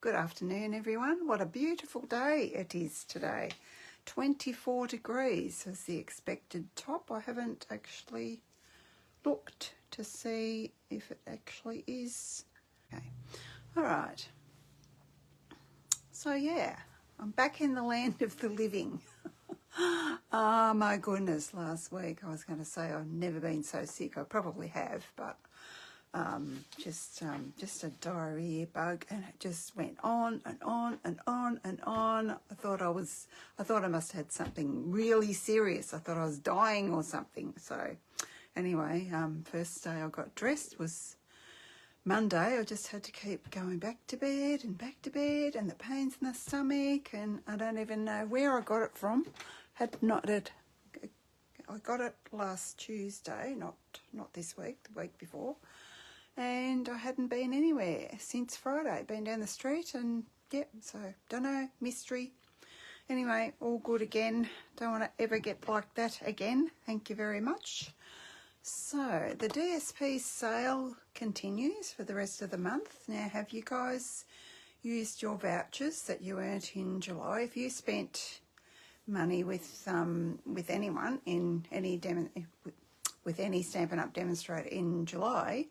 Good afternoon, everyone. What a beautiful day it is today. 24 degrees is the expected top. I haven't actually looked to see if it actually is. Okay. All right. So, yeah, I'm back in the land of the living. Oh, my goodness. Last week I was going to say I've never been so sick. I probably have, but just a diarrhea bug, and it just went on and on and on and on. I thought I must have had something really serious. I thought I was dying or something. So anyway, first day I got dressed was Monday. I just had to keep going back to bed, and the pains in the stomach, and I don't even know where I got it from. I got it last Tuesday, not this week, the week before. And I hadn't been anywhere since Friday. Been down the street and, yep, so don't know, mystery. Anyway, all good again. Don't want to ever get like that again. Thank you very much. So the DSP sale continues for the rest of the month. Now, have you guys used your vouchers that you earned in July? If you spent money with anyone in any Stampin' Up! Demonstrator in July,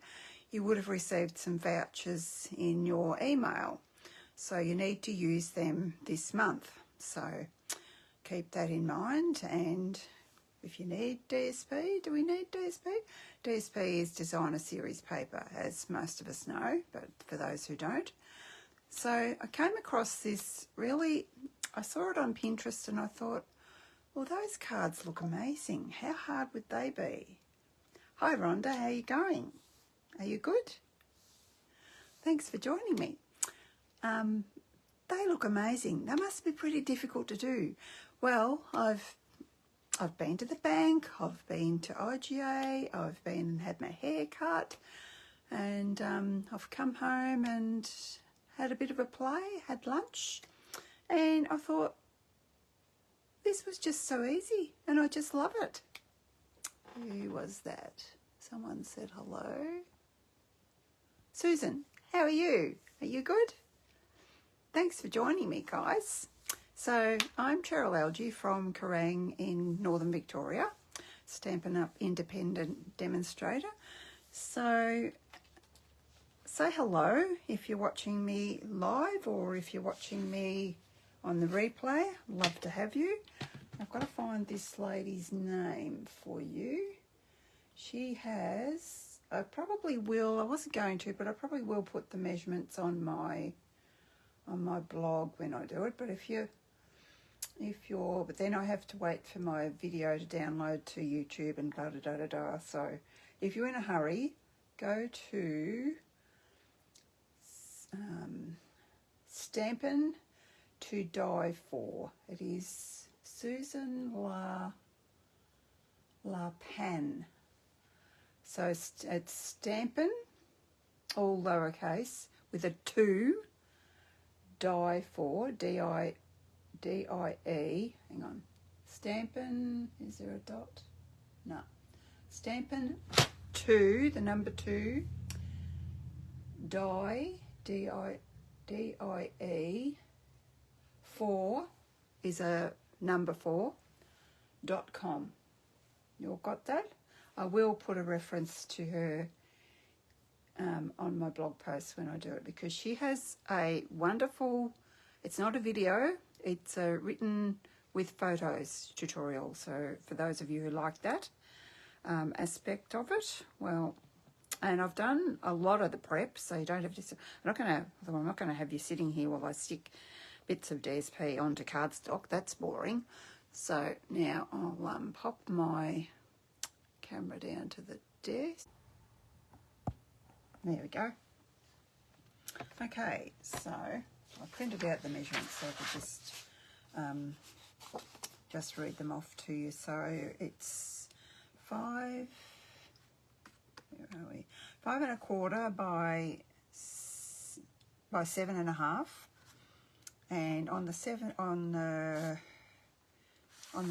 you would have received some vouchers in your email. So you need to use them this month. So keep that in mind. And if you need DSP, do we need DSP? DSP is designer series paper, as most of us know, but for those who don't. So I came across this I saw it on Pinterest and I thought, well, those cards look amazing. How hard would they be? Hi, Rhonda, how are you going? Are you good? Thanks for joining me. They look amazing. They must be pretty difficult to do. Well, I've been to the bank, I've been to IGA, I've been and had my hair cut, and I've come home and had a bit of a play, had lunch, and I thought, this was just so easy, and I just love it. Who was that? Someone said hello. Susan, how are you? Are you good? Thanks for joining me, guys. So I'm Cheryl Algie from Kerrang in Northern Victoria, Stampin' Up! Independent demonstrator. So say hello if you're watching me live or if you're watching me on the replay. Love to have you. I've got to find this lady's name for you. She has... I probably will, I wasn't going to, but I probably will put the measurements on my blog when I do it. But but then I have to wait for my video to download to YouTube and da-da-da-da-da. So if you're in a hurry, go to Stampin' to Die For. It is Susan La Pan. So it's Stampin', all lowercase, with a 2, Die For, D-I-E, hang on, Stampin', is there a dot? No. Stampin' 2, the number 2, Die, D-I-E, 4 is a number 4, .com. You all got that? I will put a reference to her on my blog post when I do it, because she has a wonderful, it's not a video, it's a written with photos tutorial. So for those of you who like that aspect of it, well, and I've done a lot of the prep, so you don't have to, I'm not going to have you sitting here while I stick bits of DSP onto cardstock. That's boring. So now I'll pop my camera down to the desk. There we go. Okay, so I printed out the measurements so I could just read them off to you. So it's 5 1/4 by 7.5, and on the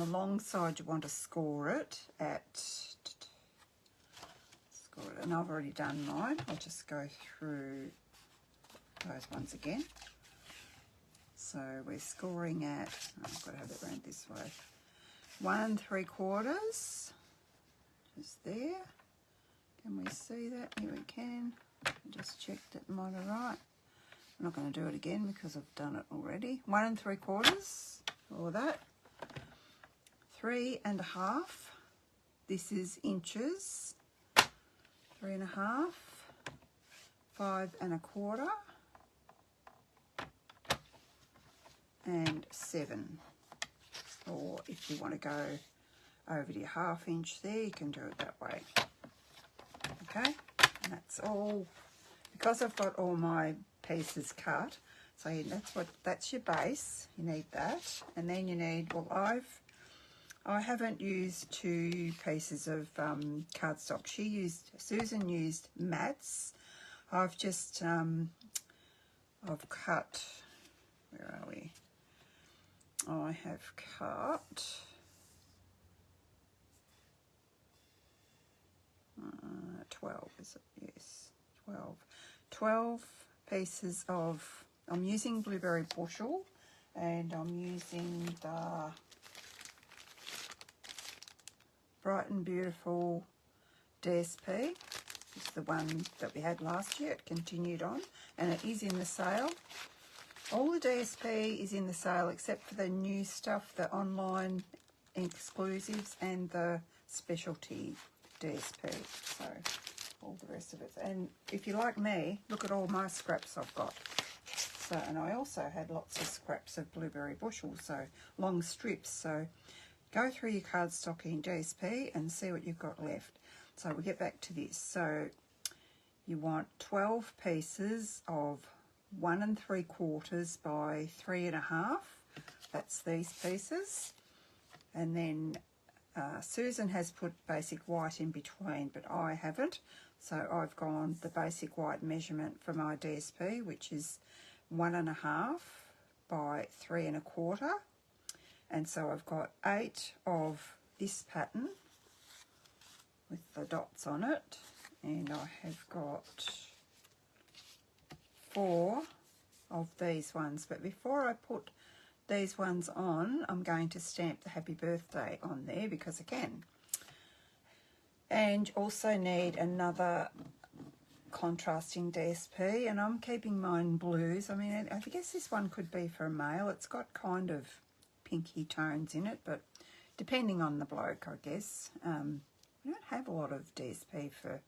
long side you want to score it at. And I've already done mine. I'll just go through those ones again. So we're scoring at, I've got to have it around this way, 1 3/4, just there. Can we see that? Here we can. I just checked it might have right. I'm not going to do it again because I've done it already. 1 3/4, or that. 3 1/2. This is inches. 3 1/2. 5 1/4. And 7. Or if you want to go over to your 1/2 inch there, you can do it that way. Okay, and that's all. Because I've got all my pieces cut, so that's your base. You need that, and then you need, well, I haven't used 2 pieces of cardstock. Susan used mats. I've just I've cut, where are we? I have cut 12, is it? Yes, 12 pieces of, I'm using Blueberry Bushel, and I'm using the Bright Beautiful DSP. It's the one that we had last year. It continued on, and it is in the sale. All the DSP is in the sale except for the new stuff, the online exclusives and the specialty DSP. So all the rest of it. And if you like me, look at all my scraps I've got. So, and I also had lots of scraps of Blueberry Bushel, so long strips. So go through your cardstocking DSP and see what you've got left. So we'll get back to this. So you want 12 pieces of 1 3/4 by 3 1/2. That's these pieces. And then Susan has put basic white in between, but I haven't. So I've gone the basic white measurement for my DSP, which is 1 1/2 by 3 1/4. And so I've got 8 of this pattern with the dots on it, and I have got 4 of these ones. But before I put these ones on, I'm going to stamp the happy birthday on there because I can. And also need another contrasting DSP, and I'm keeping mine blues. I mean, I guess this one could be for a male. It's got kind of pinky tones in it, but depending on the bloke, I guess. We don't have a lot of DSP for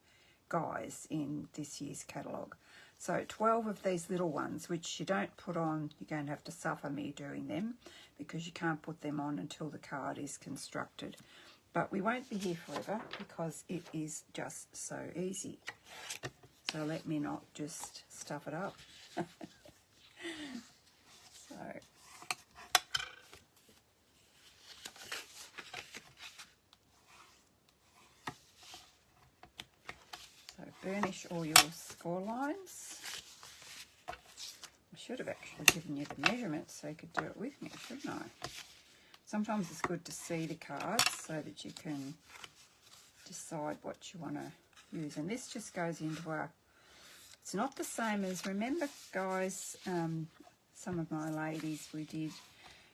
guys in this year's catalogue. So 12 of these little ones, which you don't put on, you're going to have to suffer me doing them because you can't put them on until the card is constructed. But we won't be here forever because it is just so easy. So let me not just stuff it up. So burnish all your score lines. I should have actually given you the measurements so you could do it with me, shouldn't I? Sometimes it's good to see the cards so that you can decide what you want to use. And this just goes into our, it's not the same as, remember guys, some of my ladies, we did,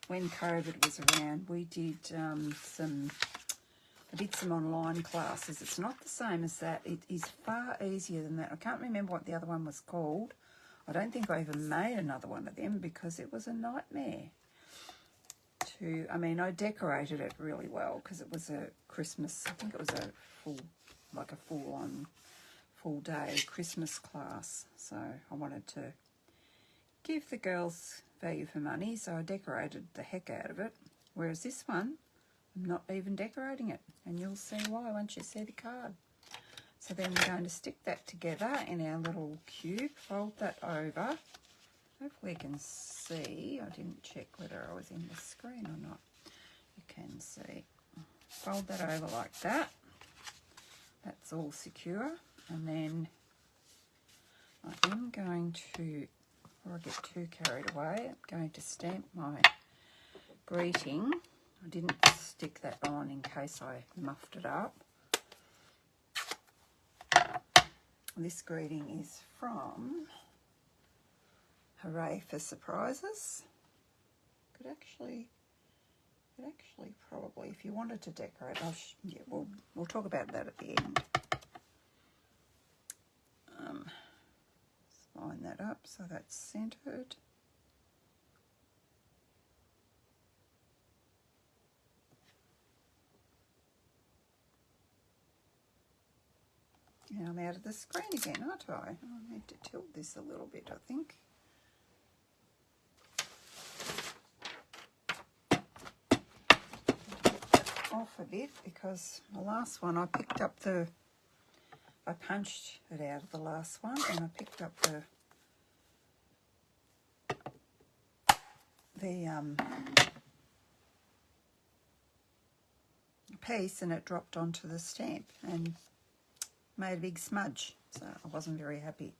when COVID was around, we did I did some online classes. It's not the same as that. It is far easier than that. I can't remember what the other one was called. I don't think I even made another one of them because it was a nightmare. I mean, I decorated it really well because it was a Christmas, I think it was a full-on, full-day Christmas class. So I wanted to give the girls value for money, so I decorated the heck out of it. Whereas this one, I'm not even decorating it, and you'll see why once you see the card. So then we're going to stick that together in our little cube, fold that over. Hopefully you can see. I didn't check whether I was in the screen or not. You can see. Fold that over like that. That's all secure. And then I am going to, before I get too carried away, I'm going to stamp my greeting. I didn't stick that on in case I muffed it up. This greeting is from Hooray for Surprises. could actually probably, if you wanted to decorate, yeah, we'll talk about that at the end. Let's line that up so that's centered. And I'm out of the screen again, aren't I? I need to tilt this a little bit, I think. Off a bit, because the last one I punched it out of the last one, and I picked up the piece, and it dropped onto the stamp and made a big smudge, so I wasn't very happy,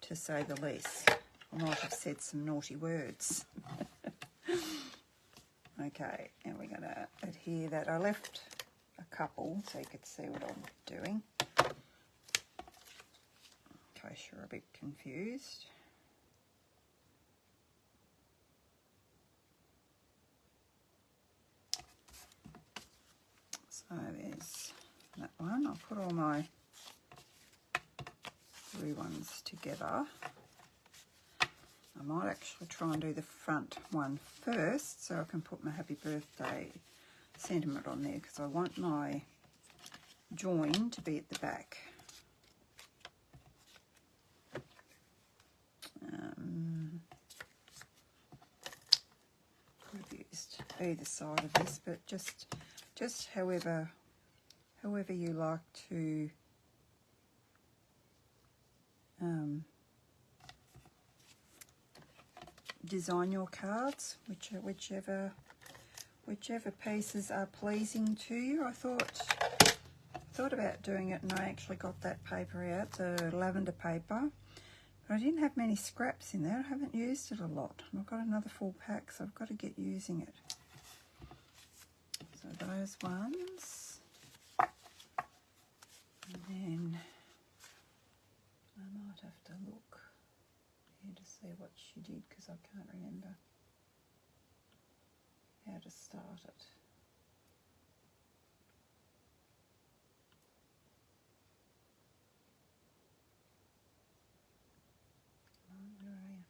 to say the least. I might have said some naughty words. Okay, and we're going to adhere that. I left a couple so you could see what I'm doing, in case you're a bit confused. So there's that one. I'll put all my blue ones together. I might actually try and do the front one first so I can put my happy birthday sentiment on there, because I want my join to be at the back. Could have used either side of this, but just however you like to design your cards, whichever pieces are pleasing to you. I thought about doing it, and I actually got that paper out, the lavender paper, but I didn't have many scraps in there. I haven't used it a lot, and I've got another full pack, so I've got to get using it. So those ones, and then I might have to look here to see what she did, because I can't remember how to start it. Where are you?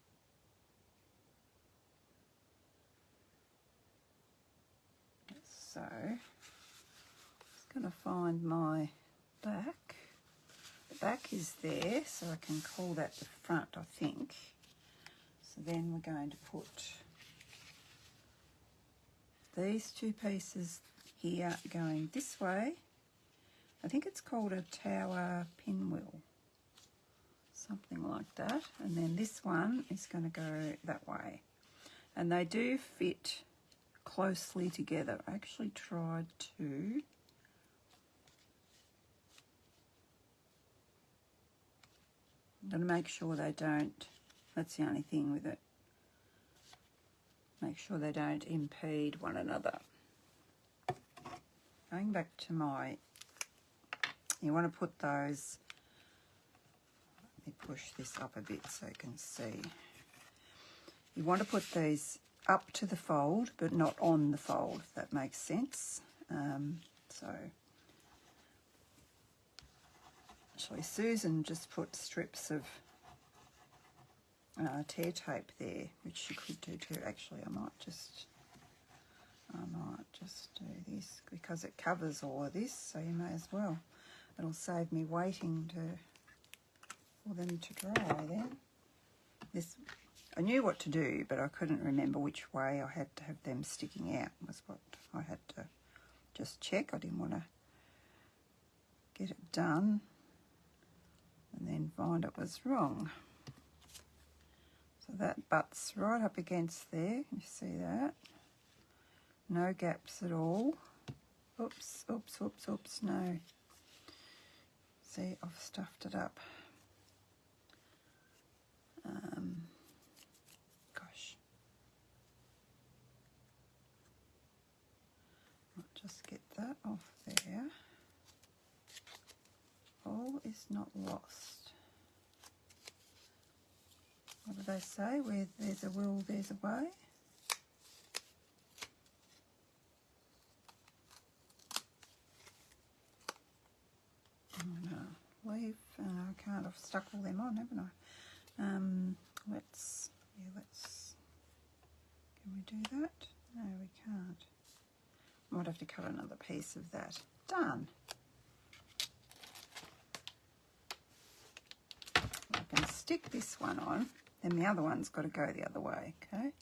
So, I'm just going to find my back. The back is there, so I can call that the front, I think. So then we're going to put these two pieces here going this way. I think it's called a tower pinwheel, something like that. And then this one is going to go that way. And they do fit closely together. I actually tried to I'm going to make sure they don't, that's the only thing with it, make sure they don't impede one another. Going back to my, you want to put those, let me push this up a bit so you can see. You want to put these up to the fold, but not on the fold, if that makes sense. Actually, Susan just put strips of tear tape there, which you could do too. Actually, I might just do this because it covers all of this, so you may as well. It'll save me waiting for them to dry then. I knew what to do, but I couldn't remember which way I had to have them sticking out, was what I had to just check. I didn't want to get it done and then find it was wrong. So that butts right up against there, you see that? No gaps at all. Oops, oops, oops, oops, no. See, I've stuffed it up. Gosh. I'll just get that off there. All is not lost. What do they say? Where there's a will, there's a way. can't. I've stuck all them on, haven't I? Let's, can we do that? No, we can't. Might have to cut another piece of that. Done. I can stick this one on, then the other one's got to go the other way, okay?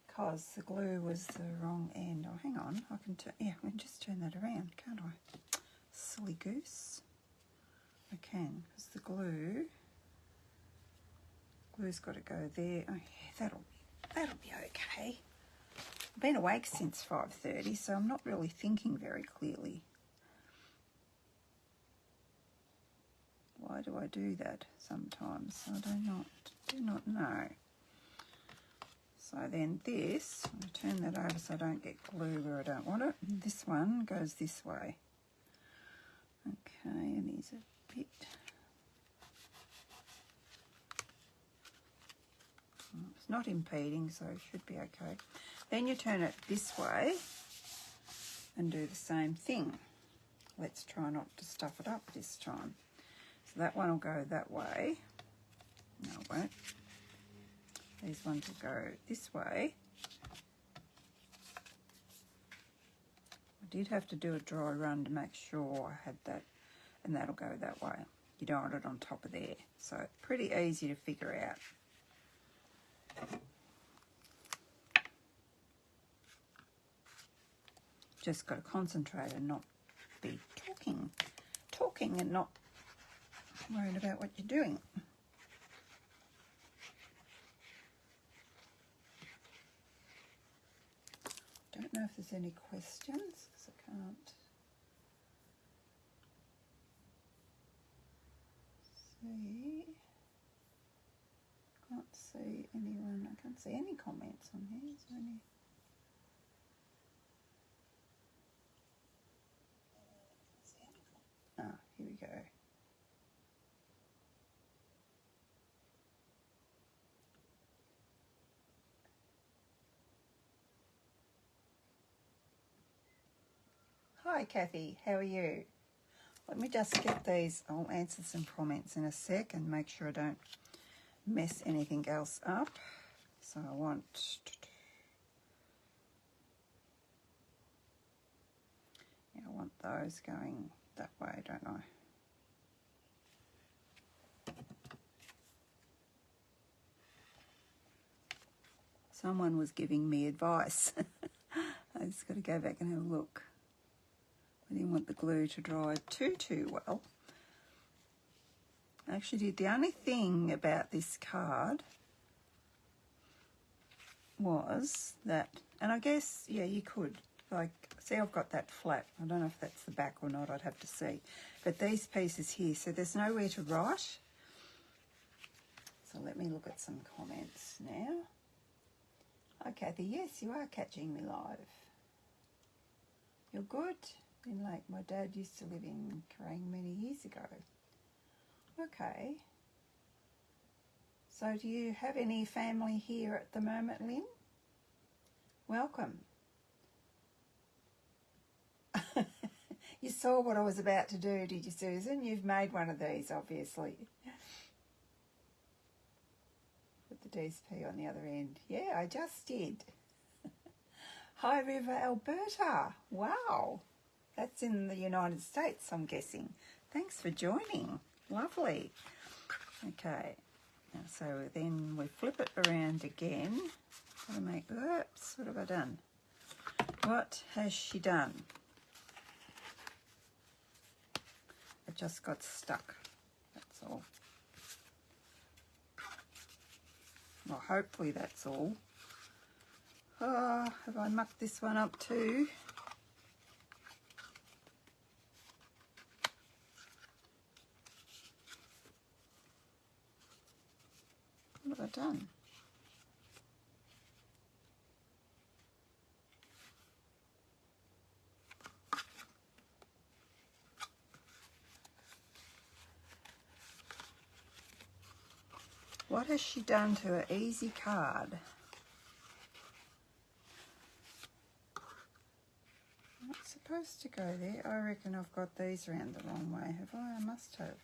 Because the glue was the wrong end. Oh, hang on, I can just turn that around, can't I? Silly goose. I can, because the glue's got to go there. Oh yeah, that'll be okay. I've been awake since 5:30, so I'm not really thinking very clearly. Why do I do that sometimes? I do not know. So then this, I'm going to turn that over so I don't get glue where I don't want it. And this one goes this way. Okay, and here's a bit. It's not impeding, so it should be okay. Then you turn it this way and do the same thing. Let's try not to stuff it up this time. So that one will go that way. No, it won't. These ones will go this way. I did have to do a dry run to make sure I had that, and that'll go that way. You don't want it on top of there. So pretty easy to figure out. Just got to concentrate and not be talking and not worried about what you're doing. Don't know if there's any questions because I can't see. Can't see anyone. I can't see any comments on here. Is there any? Ah, here we go. Hi Kathy, how are you? Let me just get these. I'll answer some comments in a sec and make sure I don't mess anything else up. So I want those going that way, don't I? Someone was giving me advice. I just got to go back and have a look. I didn't want the glue to dry too well. I actually did. The only thing about this card was that, and I guess, yeah, you could, like, see I've got that flat. I don't know if that's the back or not, I'd have to see. But these pieces here, so there's nowhere to write. So let me look at some comments now. Hi Kathy, yes, you are catching me live. You're good? In Lake, my dad used to live in Kerrang many years ago. Okay. So do you have any family here at the moment, Lynn? Welcome. You saw what I was about to do, did you, Susan? You've made one of these, obviously. Put the DSP on the other end. Yeah, I just did. Hi, River, Alberta. Wow. That's in the United States, I'm guessing. Thanks for joining. Lovely. Okay. So then we flip it around again. Gotta make, oops, what have I done? What has she done? It just got stuck. That's all. Well, hopefully that's all. Oh, have I mucked this one up too? What have I done? What has she done to her easy card? supposed to go there? I reckon I've got these around the wrong way, have I? I must have.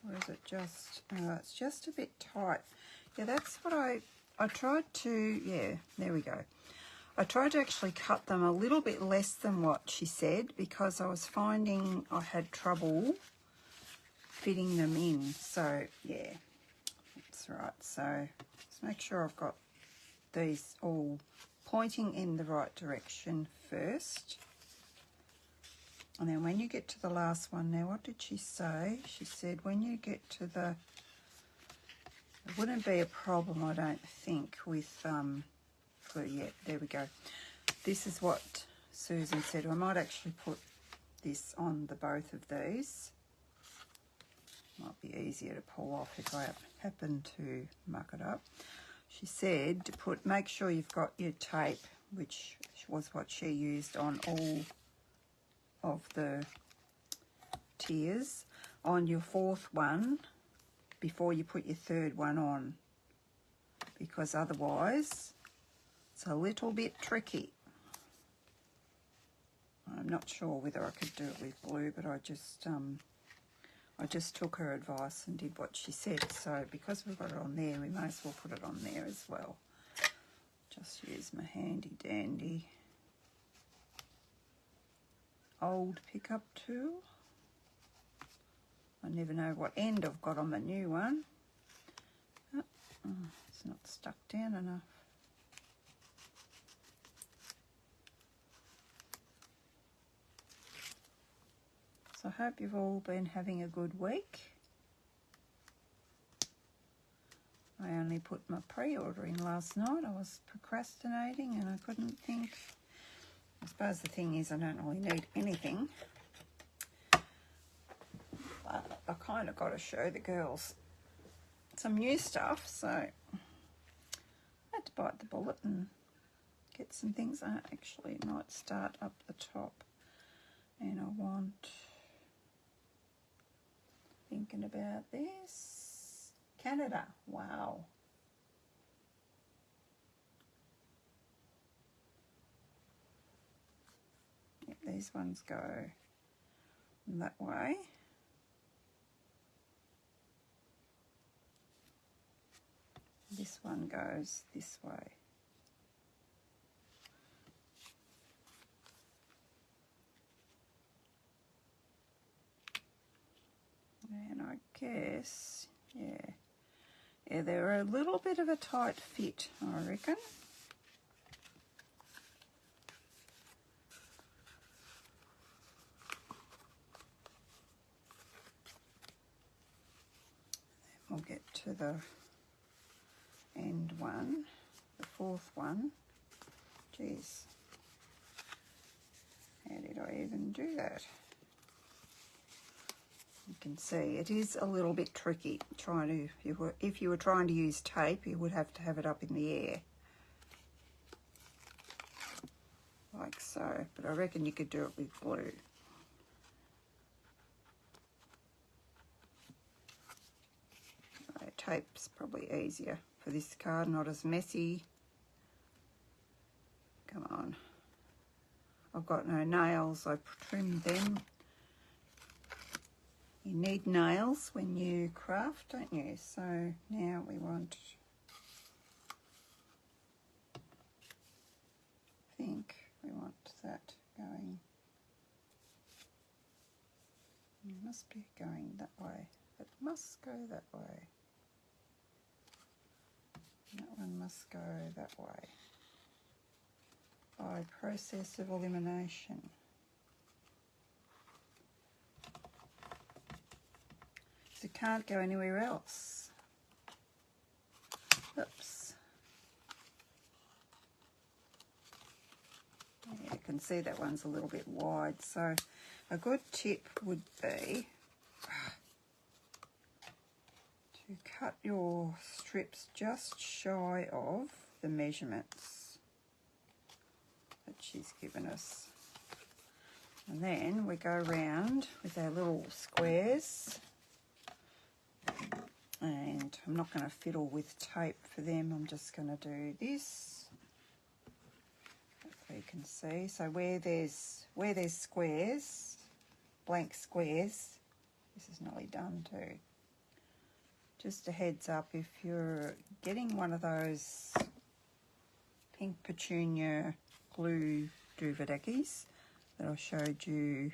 Or is it just, it's just a bit tight. Yeah, that's what I tried to, yeah, there we go. I tried to actually cut them a little bit less than what she said because I was finding I had trouble fitting them in. So, yeah, that's right. So, let's make sure I've got these all pointing in the right direction first. And then when you get to the last one, now what did she say? She said when you get to the, it wouldn't be a problem, I don't think, with, yeah, there we go. This is what Susan said. I might actually put this on the both of these. Might be easier to pull off if I happen to muck it up. She said to make sure you've got your tape, which was what she used on all of the tiers, on your fourth one before you put your third one on, because otherwise it's a little bit tricky. I'm not sure whether I could do it with glue, but I just took her advice and did what she said. So because we've got it on there, we may as well put it on there as well. Just use my handy dandy old pickup tool. I never know what end I've got on the new one. Oh, it's not stuck down enough. So I hope you've all been having a good week. I only put my pre-order in last night. I was procrastinating and I couldn't think. I suppose the thing is I don't really need anything. But I kind of got to show the girls some new stuff, so I had to bite the bullet and get some things. I actually might start up the top, and I want, thinking about this, Canada. Wow. Yep, these ones go that way. This one goes this way. And I guess, yeah, they're a little bit of a tight fit, I reckon. We'll get to the end one, the fourth one. Geez, how did I even do that? You can see it is a little bit tricky trying to, if you were trying to use tape, you would have to have it up in the air. Like so, but I reckon you could do it with glue. Tape's probably easier for this card, not as messy. Come on. I've got no nails, I trimmed them. You need nails when you craft, don't you? So now we want, I think we want that going, it must be going that way. It must go that way. That one must go that way by process of elimination. So it can't go anywhere else. Oops. Yeah, you can see that one's a little bit wide. So a good tip would be to cut your strips just shy of the measurements that she's given us. And then we go around with our little squares, and I'm not going to fiddle with tape for them. I'm just going to do this you can see. So where there's squares, blank squares, this is nearly done too. Just a heads up, if you're getting one of those pink petunia glue duverdeckies that I showed you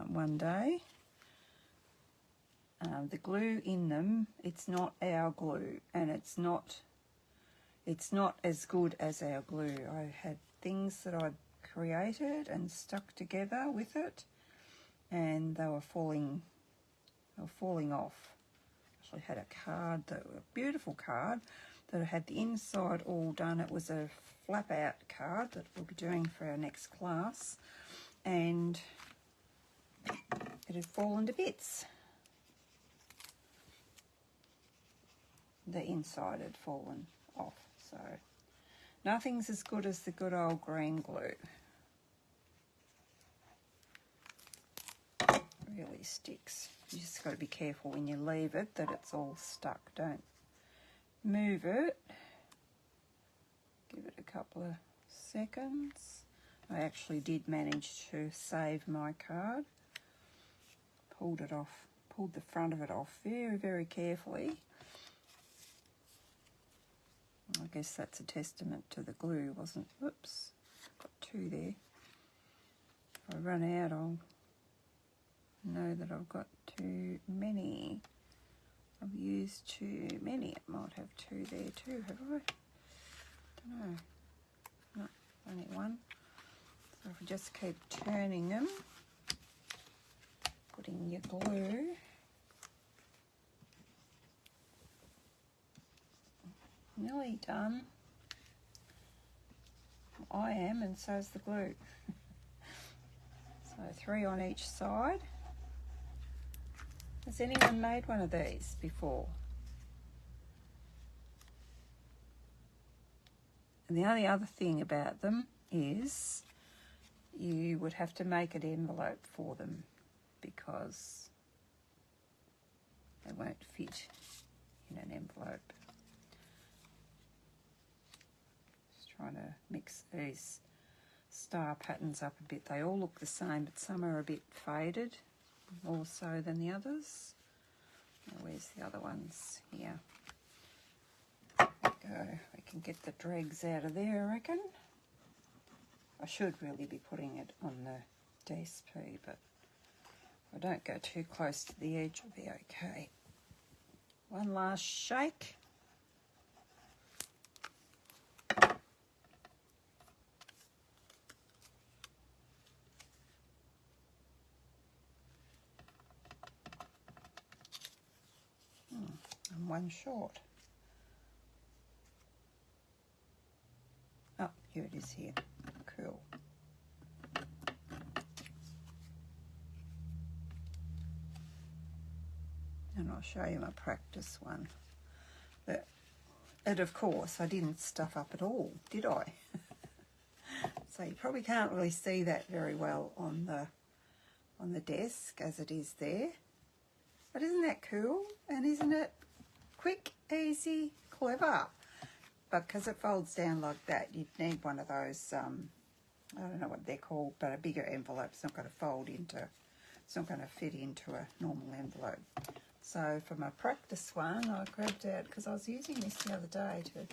one day, the glue in them, it's not our glue, and it's not as good as our glue. I had things that I'd created and stuck together with it, and they were falling off. Actually had a card, a beautiful card, that had the inside all done. It was a flap out card that we'll be doing for our next class, and it had fallen to bits. The inside had fallen off, so nothing's as good as the good old green glue. Really sticks. You just got to be careful when you leave it that it's all stuck. Don't move it. Give it a couple of seconds. I actually did manage to save my card. Pulled it off, pulled the front of it off very, very carefully. I guess that's a testament to the glue, wasn't it? Whoops, got two there. If I run out, I'll know that I've got too many. I've used too many. It might have two there too, have I? Don't know. No, only one. So if we just keep turning them, putting your glue. Nearly done. I am, and so's the glue. So 3 on each side. Has anyone made one of these before? And the only other thing about them is you would have to make an envelope for them, because they won't fit in an envelope. Trying to mix these star patterns up a bit. They all look the same, but some are a bit faded, more so than the others. Now, where's the other ones? Here. There we go. We can get the dregs out of there, I reckon. I should really be putting it on the DSP, but if I don't go too close to the edge, I'll be okay. One last shake. And one short. Oh, here it is here. Cool. And I'll show you my practice one. And of course, I didn't stuff up at all, did I? So you probably can't really see that very well on the desk as it is there. But isn't that cool? And isn't it quick, easy, clever? But because it folds down like that, you'd need one of those, I don't know what they're called, but a bigger envelope. It's not going to fold into, it's not going to fit into a normal envelope. So for my practice one, I grabbed out, because I was using this the other day to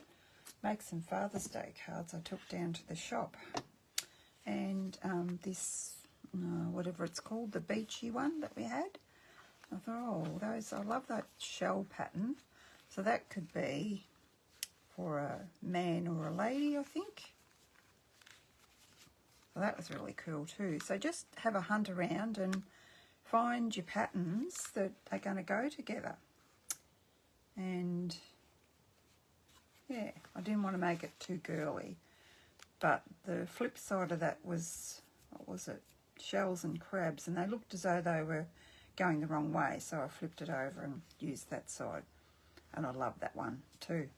make some Father's Day cards I took down to the shop. And this, whatever it's called, the beachy one that we had. I thought, oh, those, I love that shell pattern. So that could be for a man or a lady, I think. So that was really cool too. So just have a hunt around and find your patterns that are going to go together. And yeah, I didn't want to make it too girly. But the flip side of that was, what was it? Shells and crabs. And they looked as though they were going the wrong way, so I flipped it over and used that side, and I love that one too.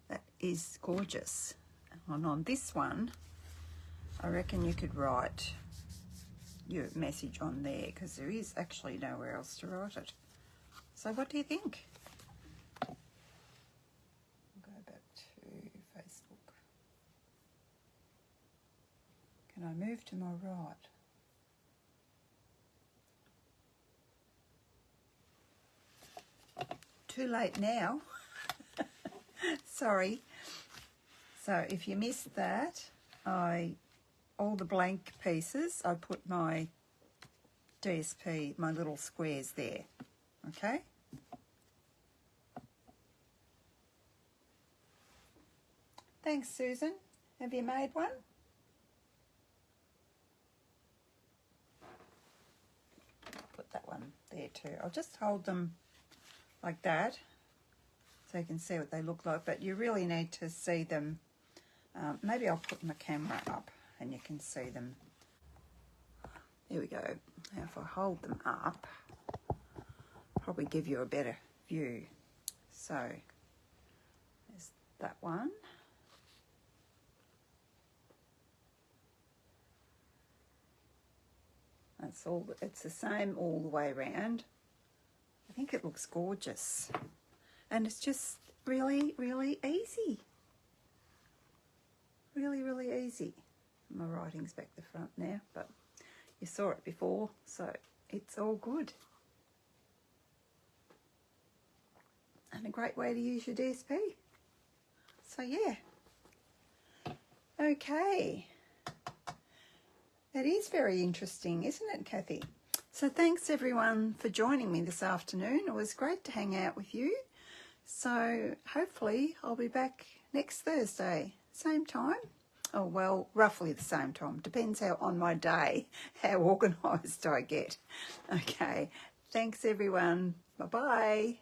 That is gorgeous. And on this one, I reckon you could write your message on there, because there is actually nowhere else to write it. So what do you think? I'll go back to Facebook. Can I move to my right? Too late now. Sorry. So if you missed that, all the blank pieces, I put my DSP, my little squares there. Okay? Thanks, Susan. Have you made one? Put that one there too. I'll just hold them like that so you can see what they look like, but you really need to see them. Maybe I'll put my camera up and you can see them. There we go. Now if I hold them up, probably give you a better view. So there's that one. That's all. It's the same all the way around. I think it looks gorgeous, and it's just really, really easy. Really, really easy. My writing's back the front now, but you saw it before, so it's all good. And a great way to use your DSP. So yeah. Okay. That is very interesting, isn't it, Kathy? So thanks everyone for joining me this afternoon. It was great to hang out with you. So hopefully I'll be back next Thursday, same time. Oh, well, roughly the same time. Depends how on my day, how organised I get. Okay. Thanks everyone. Bye-bye.